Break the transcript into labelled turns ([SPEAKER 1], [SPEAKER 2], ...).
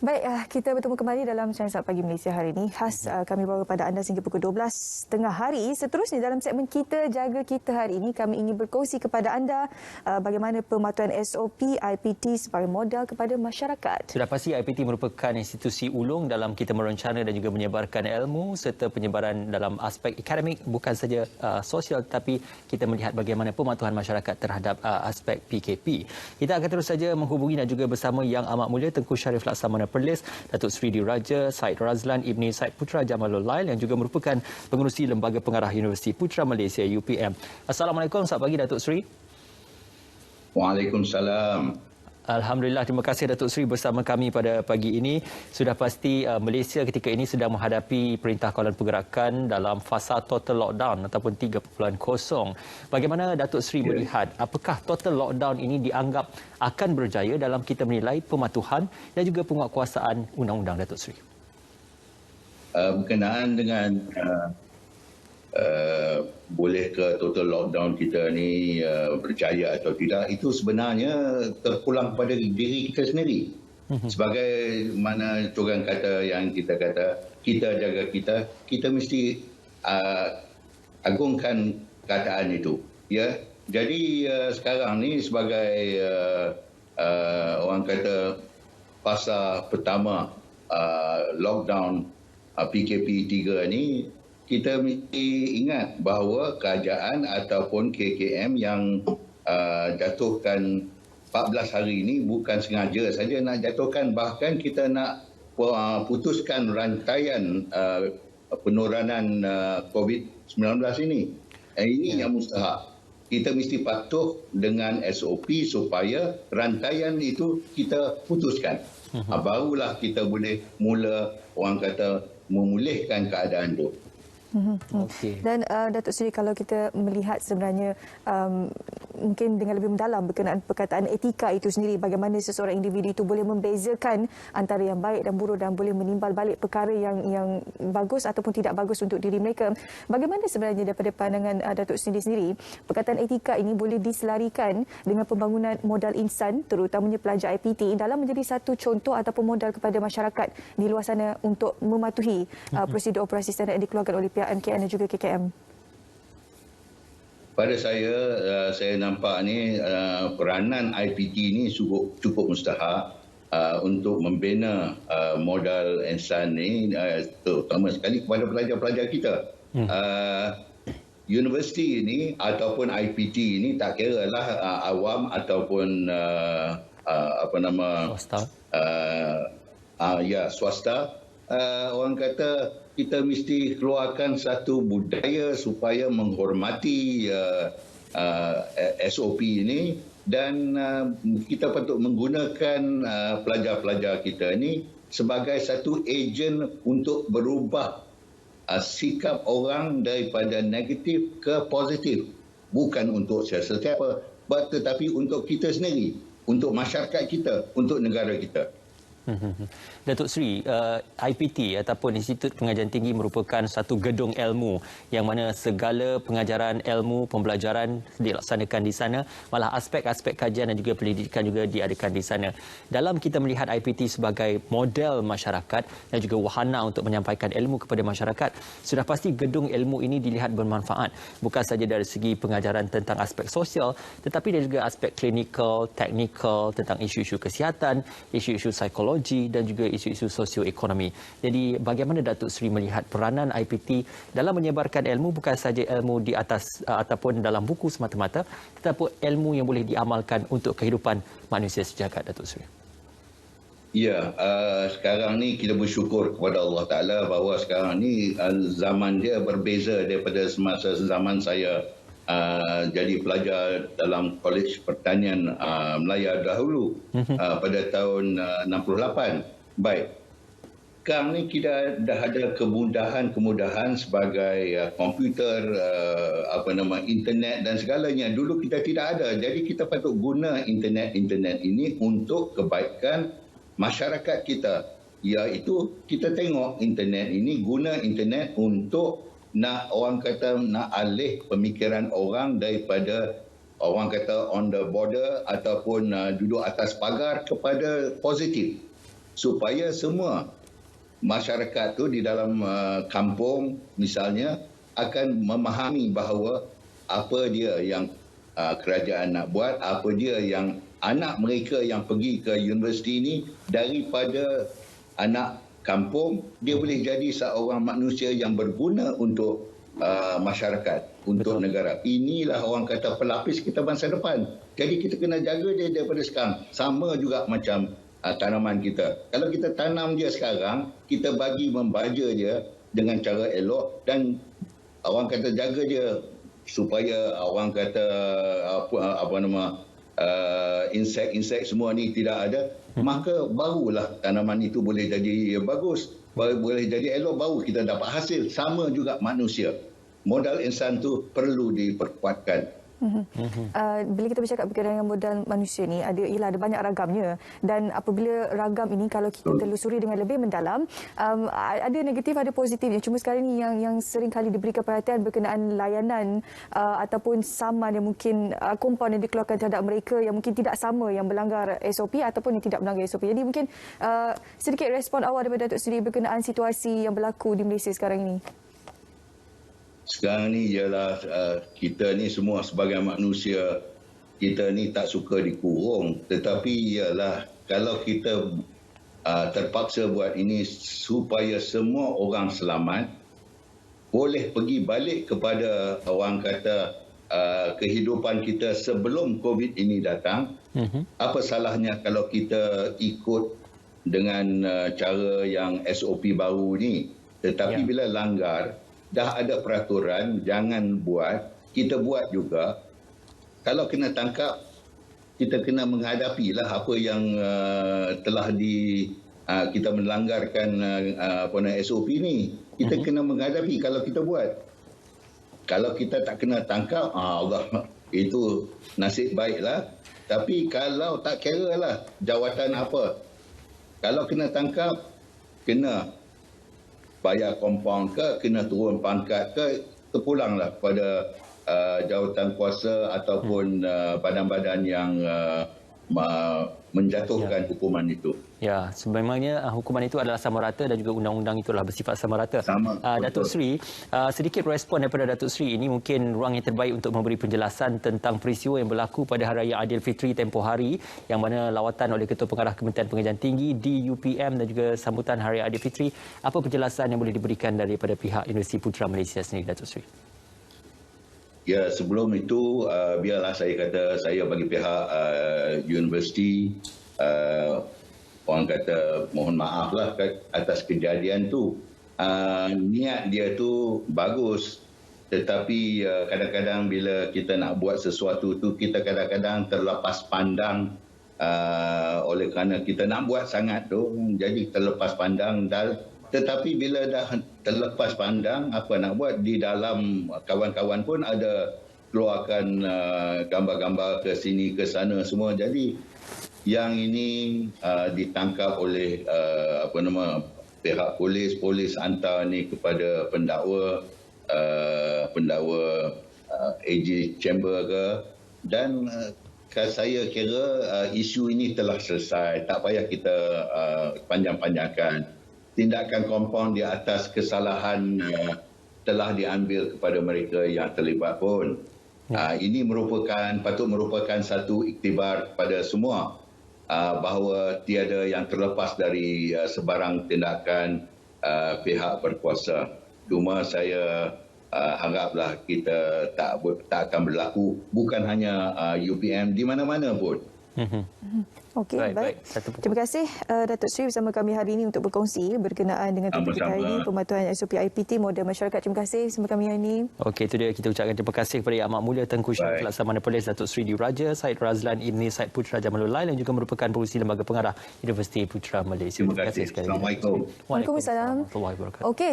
[SPEAKER 1] Baik, kita bertemu kembali dalam Syansat Pagi Malaysia hari ini. Khas kami bawa kepada anda sehingga pukul 12 tengah hari. Seterusnya dalam segmen Kita Jaga Kita hari ini, kami ingin berkongsi kepada anda bagaimana pematuhan SOP IPT sebagai modal kepada masyarakat.
[SPEAKER 2] Sudah pasti IPT merupakan institusi ulung dalam kita merencana dan juga menyebarkan ilmu serta penyebaran dalam aspek akademik, bukan saja sosial, tetapi kita melihat bagaimana pematuhan masyarakat terhadap aspek PKP. Kita akan terus saja menghubungi dan juga bersama Yang Amat Mulia Tengku Syarif Laksamana Perlis, Datuk Seri Diraja Said Razlan Ibni Said Putra Jamalul Lail yang juga merupakan pengerusi Lembaga Pengarah Universiti Putra Malaysia UPM. Assalamualaikum, selamat pagi Datuk Seri.
[SPEAKER 3] Waalaikumsalam.
[SPEAKER 2] Alhamdulillah, terima kasih Datuk Seri bersama kami pada pagi ini. Sudah pasti Malaysia ketika ini sedang menghadapi Perintah Kawalan Pergerakan dalam fasa total lockdown ataupun 3.0. Bagaimana Datuk Seri melihat apakah total lockdown ini dianggap akan berjaya dalam kita menilai pematuhan dan juga penguatkuasaan undang-undang, Datuk Seri?
[SPEAKER 3] Berkenaan dengan boleh ke total lockdown kita ni berjaya atau tidak, itu sebenarnya terpulang kepada diri kita sendiri. Sebagai mana orang kata yang kita kata, kita jaga kita, kita mesti agungkan kataan itu. Ya, jadi sekarang ni sebagai orang kata fasa pertama lockdown PKP 3 ni, kita mesti ingat bahawa kerajaan ataupun KKM yang jatuhkan 14 hari ini bukan sengaja saja nak jatuhkan, bahkan kita nak putuskan rantaian penuranan COVID-19 ini. Ini yang mustahak. Kita mesti patuh dengan SOP supaya rantaian itu kita putuskan. Barulah kita boleh mula, orang kata, memulihkan keadaan itu.
[SPEAKER 1] Okay. Dan Datuk Seri, kalau kita melihat sebenarnya mungkin dengan lebih mendalam berkenaan perkataan etika itu sendiri, bagaimana seseorang individu itu boleh membezakan antara yang baik dan buruk dan boleh menimbal balik perkara yang bagus ataupun tidak bagus untuk diri mereka. Bagaimana sebenarnya daripada pandangan Datuk Seri sendiri, perkataan etika ini boleh diselarikan dengan pembangunan modal insan, terutamanya pelajar IPT, dalam menjadi satu contoh ataupun modal kepada masyarakat di luar sana untuk mematuhi prosedur operasi standard yang dikeluarkan oleh pihak MKN dan juga KKM?
[SPEAKER 3] Pada saya nampak ni peranan IPT ni cukup mustahak untuk membina modal insan ni, terutama sekali kepada pelajar-pelajar kita. Universiti ini ataupun IPT ini tak kira lah awam ataupun
[SPEAKER 2] swasta.
[SPEAKER 3] Swasta. Orang kata kita mesti keluarkan satu budaya supaya menghormati SOP ini, dan kita patut menggunakan pelajar-pelajar kita ini sebagai satu ejen untuk berubah sikap orang daripada negatif ke positif. Bukan untuk sesiapa, tetapi untuk kita sendiri, untuk masyarakat kita, untuk negara kita.
[SPEAKER 2] Datuk Seri, IPT ataupun Institut Pengajian Tinggi merupakan satu gedung ilmu yang mana segala pengajaran ilmu, pembelajaran dilaksanakan di sana, malah aspek-aspek kajian dan juga pendidikan juga diadakan di sana. Dalam kita melihat IPT sebagai model masyarakat dan juga wahana untuk menyampaikan ilmu kepada masyarakat, sudah pasti gedung ilmu ini dilihat bermanfaat, bukan saja dari segi pengajaran tentang aspek sosial, tetapi dari juga aspek klinikal, teknikal, tentang isu-isu kesihatan, isu-isu psikologi dan juga isu-isu sosioekonomi. Jadi bagaimana Datuk Seri melihat peranan IPT dalam menyebarkan ilmu, bukan saja ilmu di atas ataupun dalam buku semata-mata, tetapi ilmu yang boleh diamalkan untuk kehidupan manusia sejagat, Datuk Seri?
[SPEAKER 3] Ya, sekarang ni kita bersyukur kepada Allah Ta'ala bahawa sekarang ni zaman dia berbeza daripada semasa zaman saya jadi pelajar dalam Kolej Pertanian Melaya dahulu pada tahun 68. Baik. Sekarang ni kita dah ada kemudahan sebagai komputer, internet dan segalanya. Dulu kita tidak ada. Jadi kita patut guna internet ini untuk kebaikan masyarakat kita. Iaitu kita tengok internet ini, guna internet untuk nak alih pemikiran orang daripada orang kata on the border ataupun duduk atas pagar kepada positif. supaya semua masyarakat tu di dalam kampung misalnya akan memahami bahawa apa dia yang kerajaan nak buat, apa dia yang anak mereka yang pergi ke universiti ini daripada anak kampung, dia boleh jadi seorang manusia yang berguna untuk masyarakat, untuk negara. Inilah orang kata pelapis kita masa depan. Jadi kita kena jaga dia daripada sekarang. Sama juga macam tanaman kita. Kalau kita tanam dia sekarang, kita bagi membaja dia dengan cara elok dan orang kata jaga dia supaya orang kata insek-insek semua ni tidak ada, maka barulah tanaman itu boleh jadi bagus, boleh jadi elok, baru kita dapat hasil. Sama juga manusia. Modal insan tu perlu diperkuatkan.
[SPEAKER 1] Bila kita bercakap berkaitan dengan modal manusia ni, ada banyak ragamnya, dan apabila ragam ini kalau kita telusuri dengan lebih mendalam, ada negatif ada positifnya. Cuma sekarang ni yang sering kali diberikan perhatian berkenaan layanan ataupun saman yang mungkin kompaun yang dikeluarkan terhadap mereka yang mungkin tidak sama, yang melanggar SOP ataupun yang tidak melanggar SOP. Jadi mungkin sedikit respon awal daripada Datuk Seri berkenaan situasi yang berlaku di Malaysia sekarang ini.
[SPEAKER 3] Sekarang ni ialah kita ni semua sebagai manusia, kita ni tak suka dikurung, tetapi ialah kalau kita terpaksa buat ini supaya semua orang selamat, boleh pergi balik kepada orang kata kehidupan kita sebelum COVID ini datang. Apa salahnya kalau kita ikut dengan cara yang SOP baru ni, tetapi bila langgar, dah ada peraturan, jangan buat, kita buat juga. Kalau kena tangkap, kita kena menghadapilah apa yang telah kita melanggarkan SOP ni. Kita kena menghadapi kalau kita buat. Kalau kita tak kena tangkap, Allah, itu nasib baiklah. Tapi kalau tak kira lah jawatan apa. Kalau kena tangkap, kena bayar kompaun ke, kena turun pangkat ke, terpulanglah pada jawatan kuasa ataupun badan-badan yang menjatuhkan hukuman itu.
[SPEAKER 2] Ya, sebenarnya hukuman itu adalah sama rata dan juga undang-undang itu adalah bersifat sama rata. Datuk Seri, sedikit respon daripada Datuk Seri, ini mungkin ruang yang terbaik untuk memberi penjelasan tentang peristiwa yang berlaku pada Hari Raya Aidilfitri tempoh hari yang mana lawatan oleh Ketua Pengarah Kementerian Pengajian Tinggi di UPM dan juga sambutan Hari Raya Aidilfitri. Apa penjelasan yang boleh diberikan daripada pihak Universiti Putra Malaysia sendiri, Datuk Seri?
[SPEAKER 3] Ya, sebelum itu biarlah saya kata saya bagi pihak universiti orang kata mohon maaf lah atas kejadian tu. Niat dia tu bagus, tetapi kadang-kadang bila kita nak buat sesuatu tu kita kadang-kadang terlepas pandang oleh kerana kita nak buat sangat tu, jadi terlepas pandang. Tetapi bila dah terlepas pandang, apa nak buat, di dalam kawan-kawan pun ada keluarkan gambar-gambar ke sini ke sana semua. Jadi yang ini ditangkap oleh pihak polis hantar ni kepada pendakwa AG Chamber ke, dan saya kira isu ini telah selesai, tak payah kita panjang-panjangkan. Tindakan kompaun di atas kesalahan telah diambil kepada mereka yang terlibat pun. Ini patut merupakan satu iktibar kepada semua bahawa tiada yang terlepas dari sebarang tindakan pihak berkuasa. Cuma saya haraplah kita tak akan berlaku, bukan hanya UPM, di mana-mana pun.
[SPEAKER 1] Okey, baik. Terima kasih Datuk Seri bersama kami hari ini untuk berkongsi berkenaan dengan topik kita hari ini, pematuhan SOP IPT model masyarakat. Terima kasih bersama kami hari ini. Okey, itu dia, kita ucapkan terima kasih kepada Yang Amat Mulia Tengku Syarif Laksamana Polis Datuk Seri Diraja Said Razlan Ibni Said Putra Jamalul Lail yang juga merupakan pengurusi Lembaga Pengarah Universiti Putra Malaysia.
[SPEAKER 3] Terima kasih sekali. Assalamualaikum.
[SPEAKER 1] Waalaikumsalam. Okey.